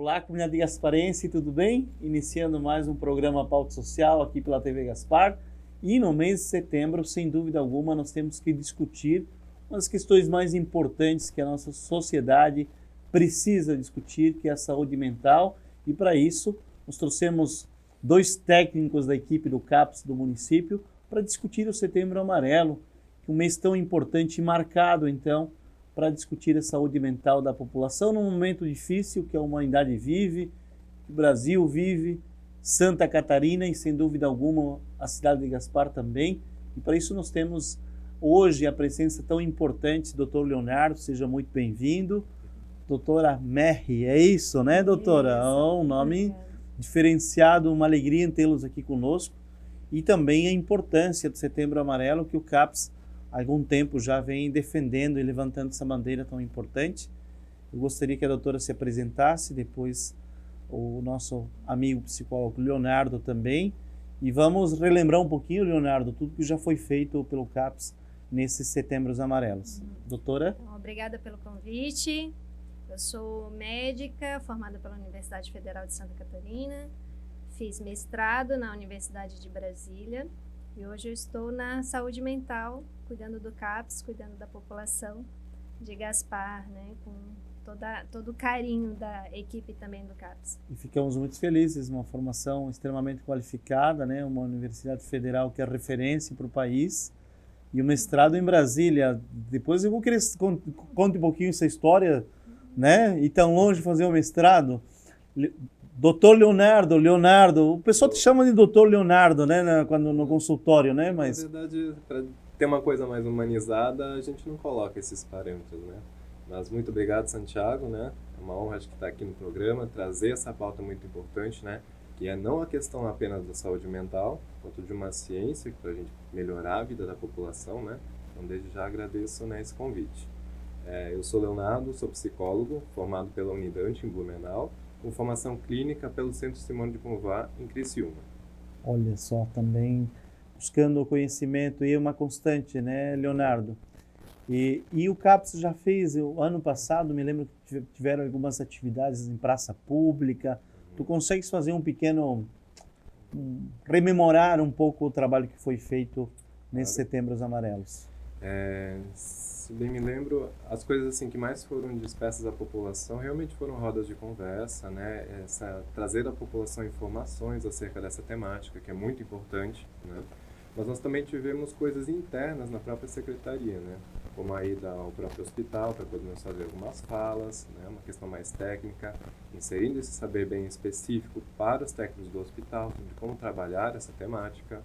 Olá, comunidade gasparense, tudo bem? Iniciando mais um programa Pauta Social aqui pela TV Gaspar. E no mês de setembro, sem dúvida alguma, nós temos que discutir uma das questões mais importantes que a nossa sociedade precisa discutir, que é a saúde mental. E para isso, nós trouxemos dois técnicos da equipe do CAPS do município para discutir o Setembro Amarelo, que é um mês tão importante e marcado, então, para discutir a saúde mental da população num momento difícil que a humanidade vive, que o Brasil vive, Santa Catarina e, sem dúvida alguma, a cidade de Gaspar também. E para isso nós temos hoje a presença tão importante do Dr. Leonardo, seja muito bem-vindo. Doutora Merri, é isso, né, doutora? É um nome diferenciado, uma alegria em tê-los aqui conosco. E também a importância do Setembro Amarelo, que o CAPS há algum tempo já vem defendendo e levantando essa bandeira tão importante. Eu gostaria que a doutora se apresentasse, depois o nosso amigo psicólogo Leonardo também. E vamos relembrar um pouquinho, Leonardo, tudo que já foi feito pelo CAPS nesses Setembros Amarelos. Doutora? Obrigada pelo convite. Eu sou médica, formada pela Universidade Federal de Santa Catarina. Fiz mestrado na Universidade de Brasília. E hoje eu estou na saúde mental, cuidando do CAPS, cuidando da população de Gaspar, né, com todo o carinho da equipe também do CAPS. E ficamos muito felizes, uma formação extremamente qualificada, né, uma universidade federal que é referência para o país, e o mestrado em Brasília. Depois eu vou querer que conte um pouquinho essa história, né, e tão longe fazer o mestrado. Doutor Leonardo, o pessoal te chama de Doutor Leonardo, né, quando no consultório, né, mas... Na verdade, para ter uma coisa mais humanizada, a gente não coloca esses parâmetros, né, mas muito obrigado, Santiago, né, é uma honra de estar aqui no programa, trazer essa pauta muito importante, né, que é não a questão apenas da saúde mental, quanto de uma ciência para a gente melhorar a vida da população, né, então desde já agradeço, né, esse convite. Eu sou Leonardo, sou psicólogo, formado pela Unidade em Blumenau, com formação clínica pelo Centro Simone de Beauvoir, em Criciúma. Olha só, também buscando o conhecimento e uma constante, né, Leonardo? E o CAPS já fez, o ano passado, me lembro que tiveram algumas atividades em praça pública. Tu consegues fazer um pequeno, rememorar um pouco o trabalho que foi feito nesses Setembros Amarelos? Se bem me lembro, as coisas assim que mais foram dispersas à população realmente foram rodas de conversa, né? Trazer à população informações acerca dessa temática, que é muito importante, né? Mas nós também tivemos coisas internas na própria secretaria, né? Como a ida ao próprio hospital para podermos fazer algumas falas, né? Uma questão mais técnica, inserindo esse saber bem específico para os técnicos do hospital, de como trabalhar essa temática.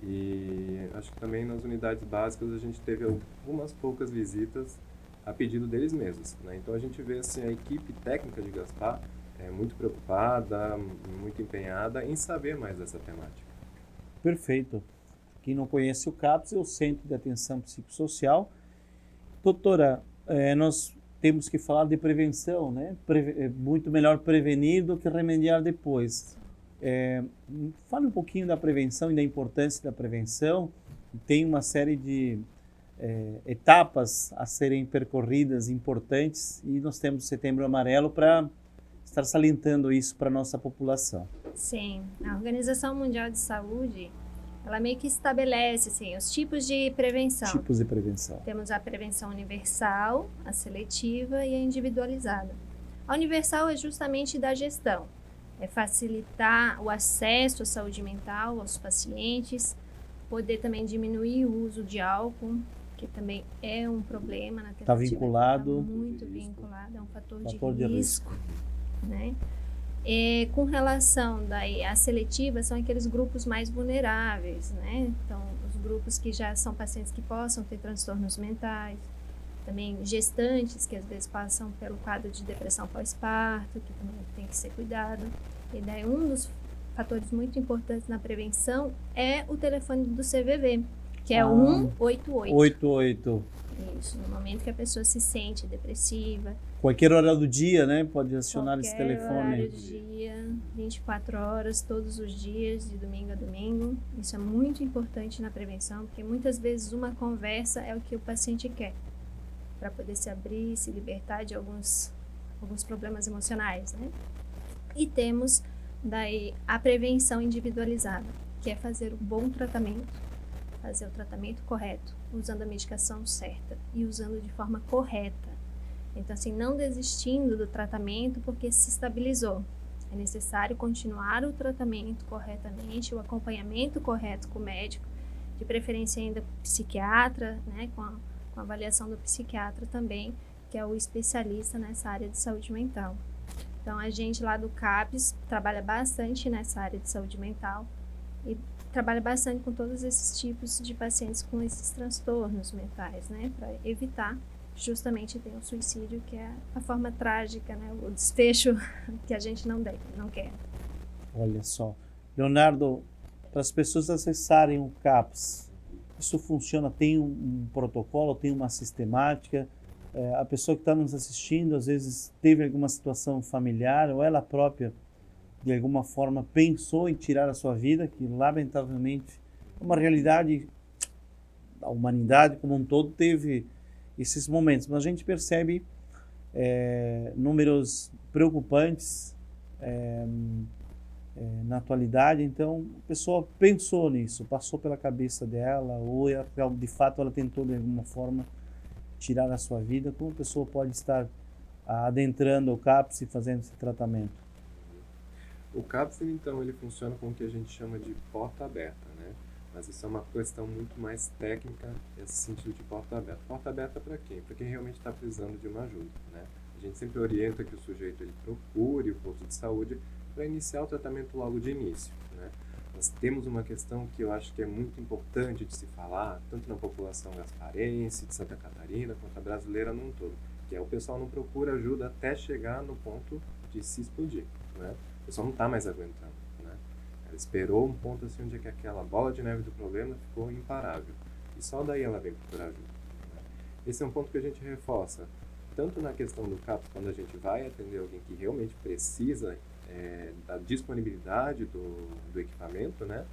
E acho que também nas unidades básicas a gente teve algumas poucas visitas a pedido deles mesmos, né? Então a gente vê assim, a equipe técnica de Gaspar muito preocupada, muito empenhada em saber mais dessa temática. Perfeito. Quem não conhece o CAPS é o Centro de Atenção Psicossocial. Doutora, nós temos que falar de prevenção, né? É muito melhor prevenir do que remediar depois. Fale um pouquinho da prevenção e da importância da prevenção. Tem uma série de etapas a serem percorridas importantes e nós temos o Setembro Amarelo para estar salientando isso para a nossa população. Sim, a Organização Mundial de Saúde, ela meio que estabelece assim, os tipos de prevenção. Tipos de prevenção. Temos a prevenção universal, a seletiva e a individualizada. A universal é justamente da gestão. É facilitar o acesso à saúde mental aos pacientes, poder também diminuir o uso de álcool, que também é um problema na tentativa. Está vinculado. Está muito vinculado, é um fator de risco, né? Com relação daí à seletiva, são aqueles grupos mais vulneráveis, né? Então, os grupos que já são pacientes que possam ter transtornos mentais, também gestantes que às vezes passam pelo quadro de depressão pós-parto, que também tem que ser cuidado. E daí um dos fatores muito importantes na prevenção é o telefone do CVV, que é 188. 88. Isso, no momento que a pessoa se sente depressiva. Qualquer hora do dia, né? Pode acionar esse telefone. Qualquer hora do dia, 24 horas, todos os dias, de domingo a domingo. Isso é muito importante na prevenção, porque muitas vezes uma conversa é o que o paciente quer, para poder se abrir, se libertar de alguns problemas emocionais, né? E temos daí a prevenção individualizada, que é fazer um bom tratamento, fazer o tratamento correto, usando a medicação certa e usando de forma correta. Então, assim, não desistindo do tratamento porque se estabilizou. É necessário continuar o tratamento corretamente, o acompanhamento correto com o médico, de preferência ainda com o psiquiatra, né, com a avaliação do psiquiatra também, que é o especialista nessa área de saúde mental. Então, a gente lá do CAPES trabalha bastante nessa área de saúde mental e trabalha bastante com todos esses tipos de pacientes com esses transtornos mentais, né, para evitar justamente tem o suicídio, que é a forma trágica, né, o desfecho que a gente não quer. Olha só. Leonardo, para as pessoas acessarem o CAPES, isso funciona? Tem um protocolo, tem uma sistemática? A pessoa que está nos assistindo, às vezes teve alguma situação familiar ou ela própria, de alguma forma, pensou em tirar a sua vida, que lamentavelmente é uma realidade, a humanidade como um todo teve esses momentos, mas a gente percebe números preocupantes na atualidade. Então a pessoa pensou nisso, passou pela cabeça dela, ou de fato ela tentou de alguma forma tirar a sua vida. Como a pessoa pode estar adentrando o CAPES e fazendo esse tratamento? O CAPES, então, ele funciona com o que a gente chama de porta aberta, né? Mas isso é uma questão muito mais técnica, esse sentido de porta aberta. Porta aberta para quem? Para quem realmente está precisando de uma ajuda, né? A gente sempre orienta que o sujeito ele procure o posto de saúde para iniciar o tratamento logo de início, né? Nós temos uma questão que eu acho que é muito importante de se falar, tanto na população gasparense, de Santa Catarina, quanto a brasileira num todo, que é o pessoal não procura ajuda até chegar no ponto de se explodir, né? O pessoal não está mais aguentando, né? Ela esperou um ponto assim onde aquela bola de neve do problema ficou imparável. E só daí ela vem procurar ajuda, né? Esse é um ponto que a gente reforça, tanto na questão do CAPES, quando a gente vai atender alguém que realmente precisa da disponibilidade do equipamento, né?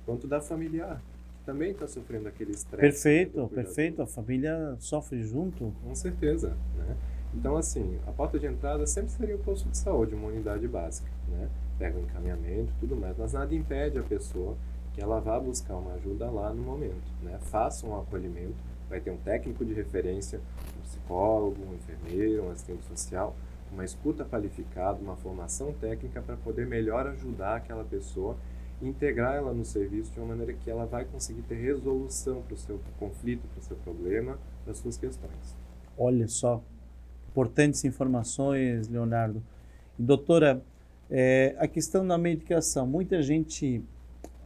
Quanto da familiar, que também está sofrendo aquele estresse. Perfeito, perfeito. A família sofre junto. Com certeza, né? Então, assim, a porta de entrada sempre seria o posto de saúde, uma unidade básica, né? Pega o encaminhamento, tudo mais, mas nada impede a pessoa que ela vá buscar uma ajuda lá no momento, né? Faça um acolhimento, vai ter um técnico de referência, um psicólogo, um enfermeiro, um assistente social, uma escuta qualificada, uma formação técnica para poder melhor ajudar aquela pessoa e integrar ela no serviço de uma maneira que ela vai conseguir ter resolução para o seu conflito, para o seu problema, para as suas questões. Olha só. Importantes informações, Leonardo. E, doutora, a questão da medicação. Muita gente,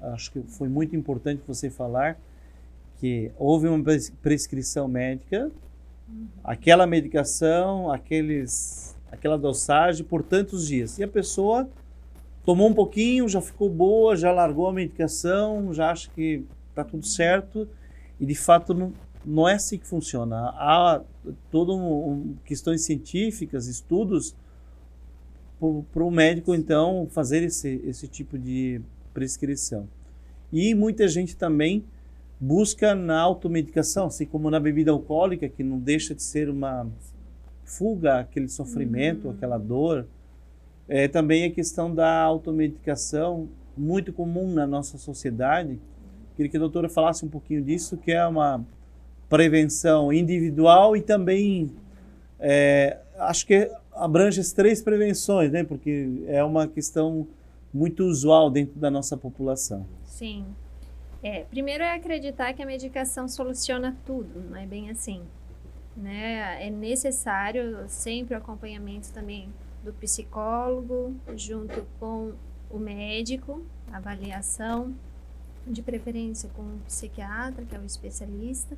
acho que foi muito importante você falar que houve uma prescrição médica, aquela medicação, aquela dosagem por tantos dias. E a pessoa tomou um pouquinho, já ficou boa, já largou a medicação, já acha que está tudo certo e, de fato, não é assim que funciona. Há todas questões científicas, estudos, para o médico, então, fazer esse tipo de prescrição. E muita gente também busca na automedicação, assim como na bebida alcoólica, que não deixa de ser uma fuga àquele sofrimento, aquela dor. Também a questão da automedicação, muito comum na nossa sociedade. Queria que a doutora falasse um pouquinho disso, que é uma prevenção individual e também acho que abrange as 3 prevenções, né? Porque é uma questão muito usual dentro da nossa população. Sim. Primeiro é acreditar que a medicação soluciona tudo, não é bem assim, né? É necessário sempre o acompanhamento também do psicólogo, junto com o médico, avaliação, de preferência com o psiquiatra, que é o especialista.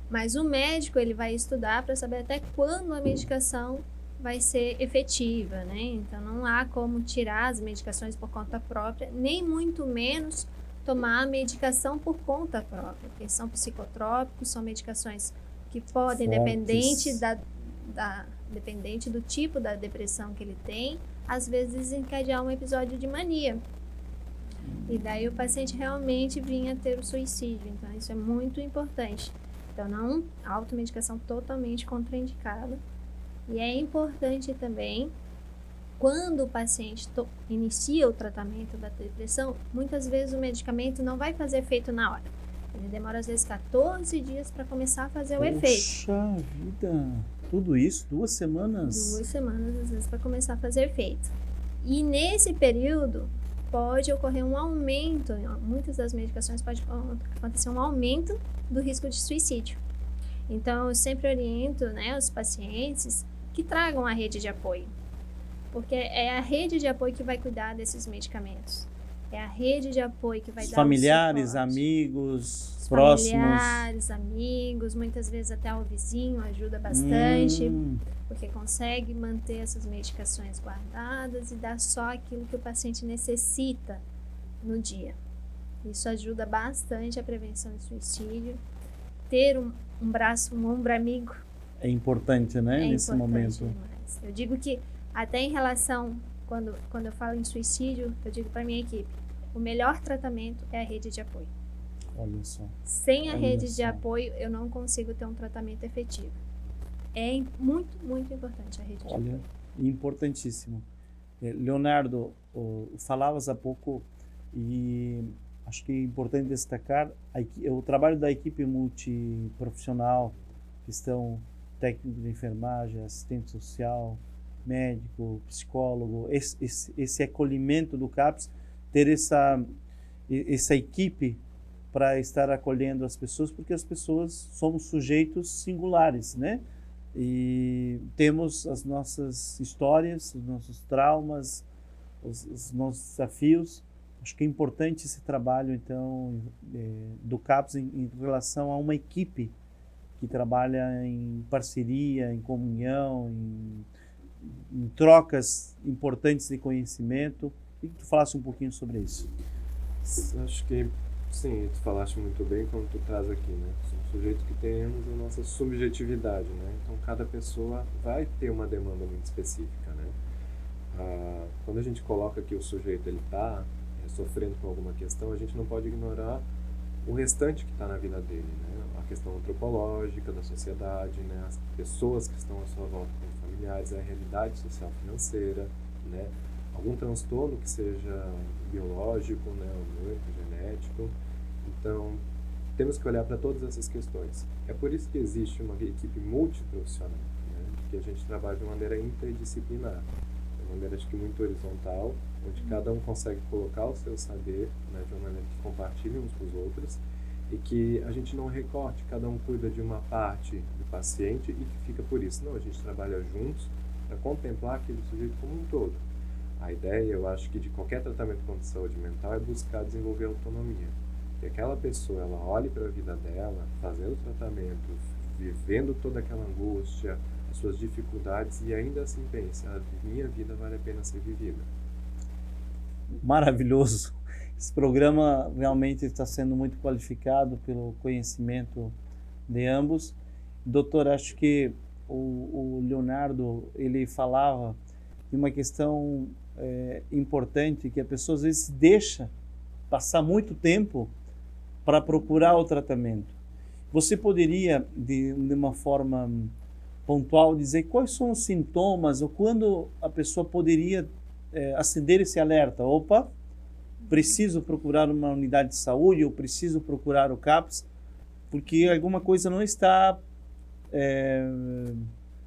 Mas o médico, ele vai estudar para saber até quando a medicação vai ser efetiva, né? Então, não há como tirar as medicações por conta própria, nem muito menos tomar a medicação por conta própria, porque são psicotrópicos, são medicações que podem, dependente do tipo da depressão que ele tem, às vezes desencadear um episódio de mania. E daí o paciente realmente vinha a ter o suicídio. Então, isso é muito importante. Então, não, a automedicação totalmente contraindicada. E é importante também quando o paciente inicia o tratamento da depressão, muitas vezes o medicamento não vai fazer efeito na hora. Ele demora às vezes 14 dias para começar a fazer o efeito. Puxa vida! Tudo isso? 2 semanas? 2 semanas às vezes para começar a fazer efeito. E nesse período pode ocorrer um aumento, em muitas das medicações pode acontecer um aumento do risco de suicídio. Então eu sempre oriento, né, os pacientes que tragam a rede de apoio. Porque é a rede de apoio que vai cuidar desses medicamentos. É a rede de apoio que vai dar familiares, suporte. Amigos, próximos. Familiares, amigos, muitas vezes até o vizinho ajuda bastante, porque consegue manter essas medicações guardadas e dar só aquilo que o paciente necessita no dia. Isso ajuda bastante a prevenção de suicídio. Ter um ombro amigo. É importante, né, nesse momento. Demais. Eu digo que até em relação, quando eu falo em suicídio, eu digo para minha equipe, o melhor tratamento é a rede de apoio. Olha só. Sem a rede de apoio, eu não consigo ter um tratamento efetivo. É muito, muito importante a rede de apoio. Importantíssimo. Leonardo, falavas há pouco e acho que é importante destacar o trabalho da equipe multiprofissional, que estão técnico de enfermagem, assistente social, médico, psicólogo, esse acolhimento do CAPS, ter essa equipe para estar acolhendo as pessoas, porque as pessoas somos sujeitos singulares, né? E temos as nossas histórias, os nossos traumas, os nossos desafios. Acho que é importante esse trabalho, então, do CAPS em relação a uma equipe que trabalha em parceria, em comunhão, em trocas importantes de conhecimento. E que tu falasse um pouquinho sobre isso. Acho que sim, tu falaste muito bem quando tu traz aqui, né? Somos sujeitos que temos a nossa subjetividade, né? Então cada pessoa vai ter uma demanda muito específica, né? Quando a gente coloca que o sujeito ele está sofrendo com alguma questão, a gente não pode ignorar o restante que está na vida dele, né? A questão antropológica da sociedade, né? As pessoas que estão à sua volta, como familiares, a realidade social financeira, né? Algum transtorno que seja biológico, né, orgânico, genético. Então, temos que olhar para todas essas questões. É por isso que existe uma equipe multiprofissional, né, que a gente trabalha de uma maneira interdisciplinar, de uma maneira, acho que, muito horizontal, onde cada um consegue colocar o seu saber, né, de uma maneira que compartilhe uns com os outros, e que a gente não recorte, cada um cuida de uma parte do paciente e que fica por isso. Não, a gente trabalha juntos para contemplar aquele sujeito como um todo. A ideia, eu acho que de qualquer tratamento contra a saúde mental é buscar desenvolver autonomia. Que aquela pessoa, ela olhe para a vida dela, fazendo o tratamento, vivendo toda aquela angústia, as suas dificuldades e ainda assim pense, a minha vida vale a pena ser vivida. Maravilhoso. Esse programa realmente está sendo muito qualificado pelo conhecimento de ambos. Doutor, acho que o Leonardo, ele falava de uma questão importante, que a pessoa às vezes deixa passar muito tempo para procurar o tratamento. Você poderia, de uma forma pontual, dizer quais são os sintomas ou quando a pessoa poderia acender esse alerta? Opa, preciso procurar uma unidade de saúde, ou preciso procurar o CAPS, porque alguma coisa não está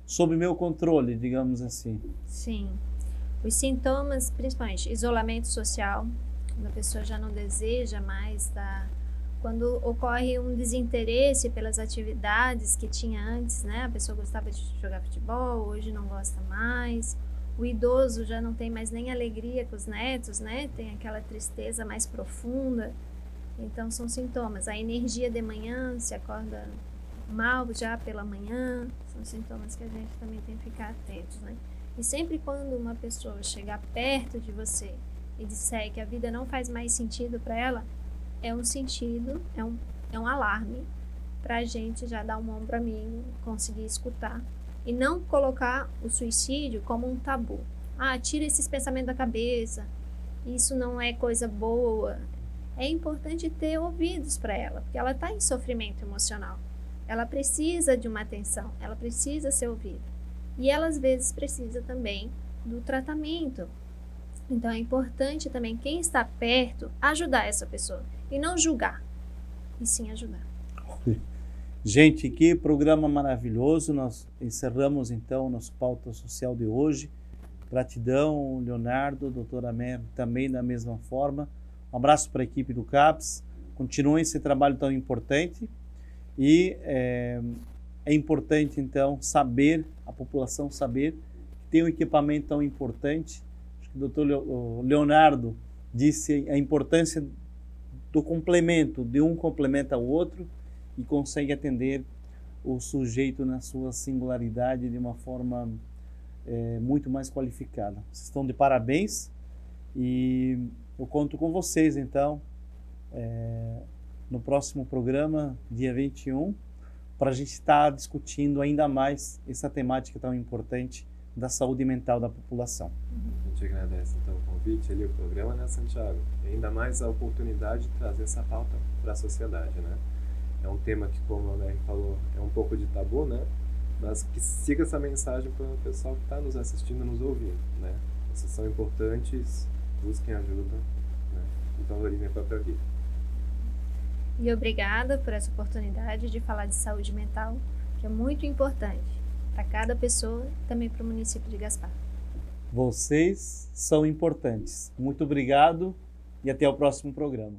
sob meu controle, digamos assim. Sim. Os sintomas, principalmente isolamento social, quando a pessoa já não deseja mais, quando ocorre um desinteresse pelas atividades que tinha antes, né? A pessoa gostava de jogar futebol, hoje não gosta mais. O idoso já não tem mais nem alegria com os netos, né? Tem aquela tristeza mais profunda. Então são sintomas. A energia de manhã, se acorda mal já pela manhã, são sintomas que a gente também tem que ficar atentos, né? E sempre quando uma pessoa chegar perto de você e disser que a vida não faz mais sentido para ela, é um sentido, é um alarme para a gente já dar um ombro amigo, conseguir escutar e não colocar o suicídio como um tabu. Tira esses pensamentos da cabeça, isso não é coisa boa. É importante ter ouvidos para ela, porque ela está em sofrimento emocional. Ela precisa de uma atenção, ela precisa ser ouvida. E ela, às vezes, precisa também do tratamento. Então é importante também quem está perto ajudar essa pessoa e não julgar, e sim ajudar. Gente, que programa maravilhoso. Nós encerramos então o nosso Pauta Social de hoje. Gratidão, Leonardo, doutora Mer, também da mesma forma. Um abraço para a equipe do CAPS. Continuem esse trabalho tão importante. E é importante, então, a população saber que tem um equipamento tão importante. Acho que o doutor Leonardo disse a importância do complemento, de um complementa ao outro e consegue atender o sujeito na sua singularidade de uma forma muito mais qualificada. Vocês estão de parabéns e eu conto com vocês, então, no próximo programa, dia 21, para a gente estar discutindo ainda mais essa temática tão importante da saúde mental da população. A gente agradece então o convite ali, o programa, né, Santiago? E ainda mais a oportunidade de trazer essa pauta para a sociedade, né? É um tema que, como a Mary falou, é um pouco de tabu, né? Mas que siga essa mensagem para o pessoal que está nos assistindo e nos ouvindo, né? Vocês são importantes, busquem ajuda, né? E valorizem a própria vida. E obrigada por essa oportunidade de falar de saúde mental, que é muito importante para cada pessoa e também para o município de Gaspar. Vocês são importantes. Muito obrigado e até o próximo programa.